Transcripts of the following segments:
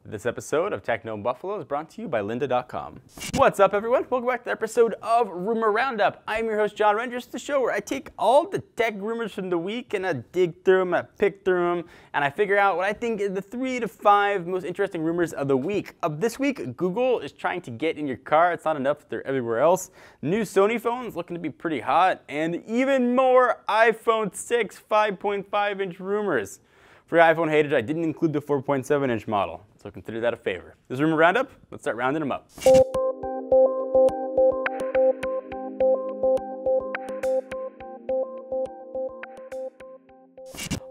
This episode of Techno Buffalo is brought to you by lynda.com. What's up, everyone? Welcome back to the episode of Rumor Roundup. I'm your host, John Rangers, the show where I take all the tech rumors from the week and I dig through them, I pick through them, and I figure out what I think is the 3 to 5 most interesting rumors of the week. This week, Google is trying to get in your car. It's not enough that they're everywhere else. New Sony phones looking to be pretty hot, and even more iPhone 6 5.5-inch rumors. For iPhone haters, I didn't include the 4.7-inch model, so consider that a favor. This is Rumor Roundup. Let's start rounding them up.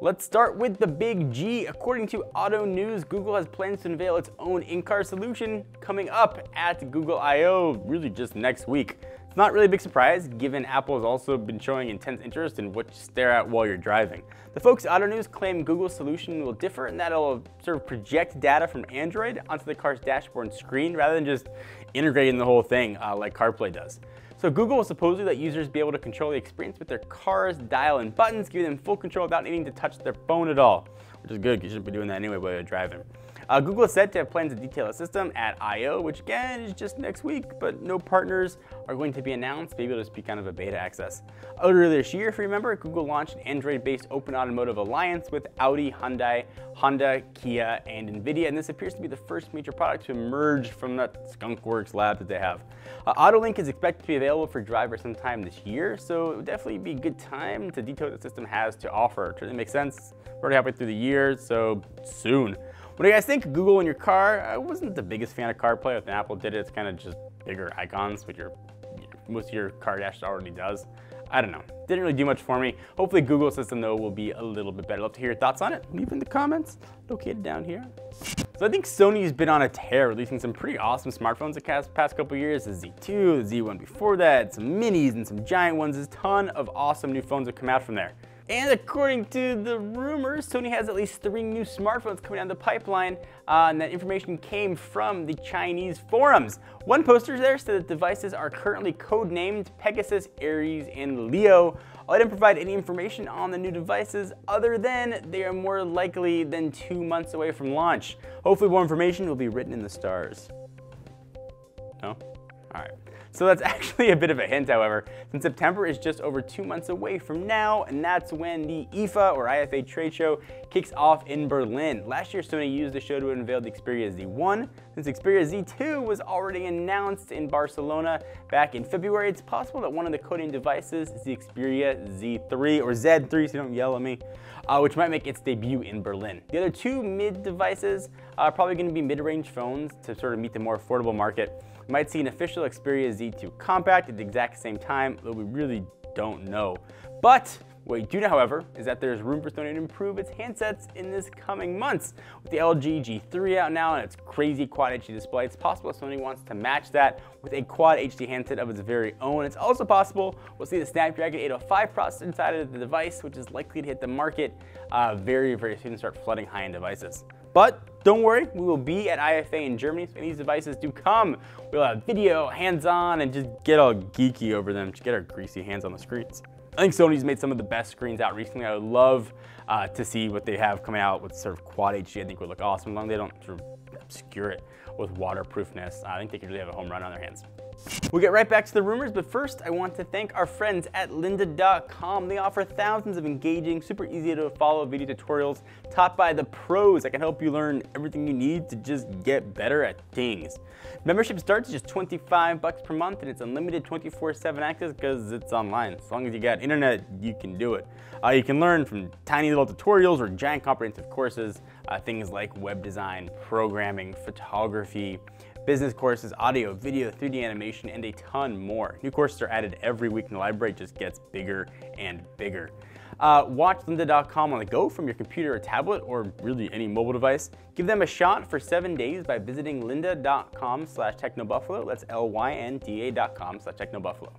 Let's start with the big G. According to Auto News, Google has plans to unveil its own in-car solution coming up at Google I/O, really just next week. It's not really a big surprise, given Apple has also been showing intense interest in what you stare at while you're driving. The folks at Auto News claim Google's solution will differ in that it'll sort of project data from Android onto the car's dashboard and screen rather than just integrating the whole thing like CarPlay does. So Google will supposedly let users be able to control the experience with their car's dial and buttons, giving them full control without needing to touch their phone at all, which is good because you shouldn't be doing that anyway while you're driving. Google is said to have plans to detail a system at I/O, which again is just next week, but no partners are going to be announced. Maybe it'll just be kind of a beta access. Earlier this year, if you remember, Google launched an Android-based open automotive alliance with Audi, Hyundai, Honda, Kia, and NVIDIA, and this appears to be the first major product to emerge from that skunkworks lab that they have. AutoLink is expected to be available for drivers sometime this year, so it would definitely be a good time to detail what the system has to offer. It really makes sense. We're already halfway through the year, so soon. What do you guys think? Google in your car? I wasn't the biggest fan of CarPlay. When Apple did it, it's kind of just bigger icons, which most of your car dash already does. I don't know. Didn't really do much for me. Hopefully Google's system, though, will be a little bit better. Love to hear your thoughts on it. Leave in the comments, located down here. So I think Sony's been on a tear, releasing some pretty awesome smartphones the past couple years. The Z2, the Z1 before that, some minis and some giant ones. There's a ton of awesome new phones that come out from there. And according to the rumors, Sony has at least 3 new smartphones coming down the pipeline, and that information came from the Chinese forums. One poster there said that devices are currently codenamed Pegasus, Aries, and Leo. I didn't provide any information on the new devices other than they are more likely than 2 months away from launch. Hopefully more information will be written in the stars. No? All right. So that's actually a bit of a hint, however, since September is just over 2 months away from now, and that's when the IFA, or IFA trade show, kicks off in Berlin. Last year, Sony used the show to unveil the Xperia Z1. Since Xperia Z2 was already announced in Barcelona back in February, it's possible that one of the coding devices is the Xperia Z3, or Z3, so don't yell at me, which might make its debut in Berlin. The other 2 mid devices are probably going to be mid-range phones to sort of meet the more affordable market. We might see an official Xperia Z2 compact at the exact same time, though we really don't know. But what we do know, however, is that there's room for Sony to improve its handsets in this coming months. With the LG G3 out now and its crazy Quad HD display, it's possible that Sony wants to match that with a Quad HD handset of its very own. It's also possible we'll see the Snapdragon 805 processor inside of the device, which is likely to hit the market very, very soon and start flooding high-end devices. But don't worry, we will be at IFA in Germany, so when these devices do come, we'll have video, hands-on, and just get all geeky over them, just get our greasy hands on the screens. I think Sony's made some of the best screens out recently. I would love to see what they have coming out with sort of Quad HD. I think would look awesome, as long as they don't sort of obscure it with waterproofness. I think they could really have a home run on their hands. We'll get right back to the rumors, but first I want to thank our friends at lynda.com. They offer thousands of engaging, super easy to follow video tutorials taught by the pros that can help you learn everything you need to just get better at things. Membership starts at just $25 per month, and it's unlimited 24/7 access because it's online. As long as you got internet, you can do it. You can learn from tiny little tutorials or giant comprehensive courses, things like web design, programming, photography, business courses, audio, video, 3D animation, and a ton more. New courses are added every week, and the library just gets bigger and bigger. Watch lynda.com on the go from your computer or tablet, or really any mobile device. Give them a shot for 7 days by visiting lynda.com/technobuffalo. That's lynda.com/technobuffalo.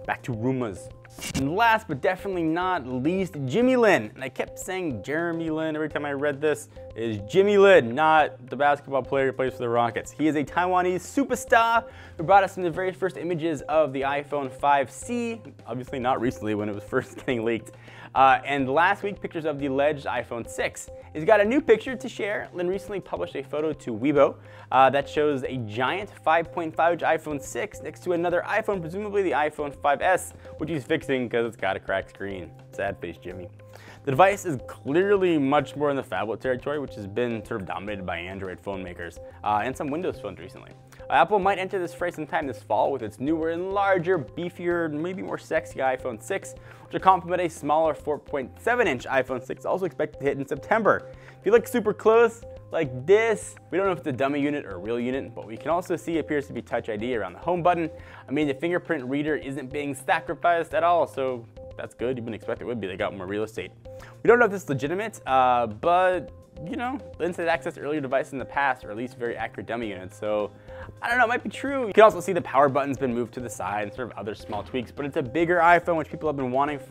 Back to rumors. And last but definitely not least, Jimmy Lin. And I kept saying Jeremy Lin every time I read this. It is Jimmy Lin, not the basketball player who plays for the Rockets. He is a Taiwanese superstar who brought us some of the very first images of the iPhone 5C, obviously not recently when it was first getting leaked. And last week, pictures of the alleged iPhone 6. He's got a new picture to share. Lin recently published a photo to Weibo that shows a giant 5.5-inch iPhone 6 next to another iPhone, presumably the iPhone 5S, which he's fixing because it's got a cracked screen. Sad face, Jimmy. The device is clearly much more in the phablet territory, which has been sort of dominated by Android phone makers and some Windows phones recently. Apple might enter this fray sometime this fall with its newer and larger, beefier, maybe more sexy iPhone 6, which will complement a smaller 4.7-inch iPhone 6, also expected to hit in September. If you look super close, like this, we don't know if it's a dummy unit or a real unit, but we can also see appears to be Touch ID around the home button. I mean, the fingerprint reader isn't being sacrificed at all, so that's good. You wouldn't expect it would be. They got more real estate. We don't know if this is legitimate, but you know, Lin said accessed earlier devices in the past, or at least very accurate dummy units, so I don't know, it might be true. You can also see the power button's been moved to the side and sort of other small tweaks, but it's a bigger iPhone, which people have been wanting.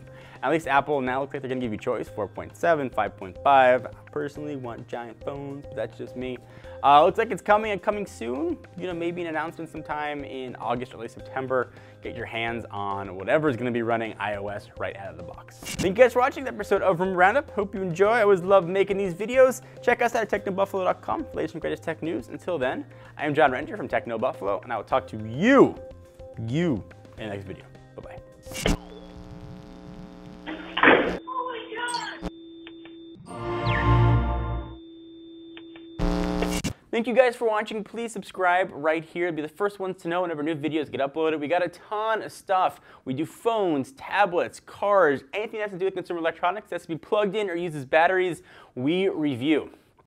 At least Apple now looks like they're gonna give you choice, 4.7, 5.5. I personally want giant phones, but that's just me. Looks like it's coming and coming soon. You know, maybe an announcement sometime in August or late September. Get your hands on whatever is gonna be running iOS right out of the box. Thank you guys for watching the episode of Roundup. Hope you enjoy. I always love making these videos. Check us out at technobuffalo.com for the latest and greatest tech news. Until then, I am John Rettinger from Techno Buffalo, and I will talk to you in the next video. Bye-bye. Thank you guys for watching. Please subscribe right here to be the first ones to know whenever new videos get uploaded. We got a ton of stuff. We do phones, tablets, cars, anything that has to do with consumer electronics that has to be plugged in or uses batteries, we review.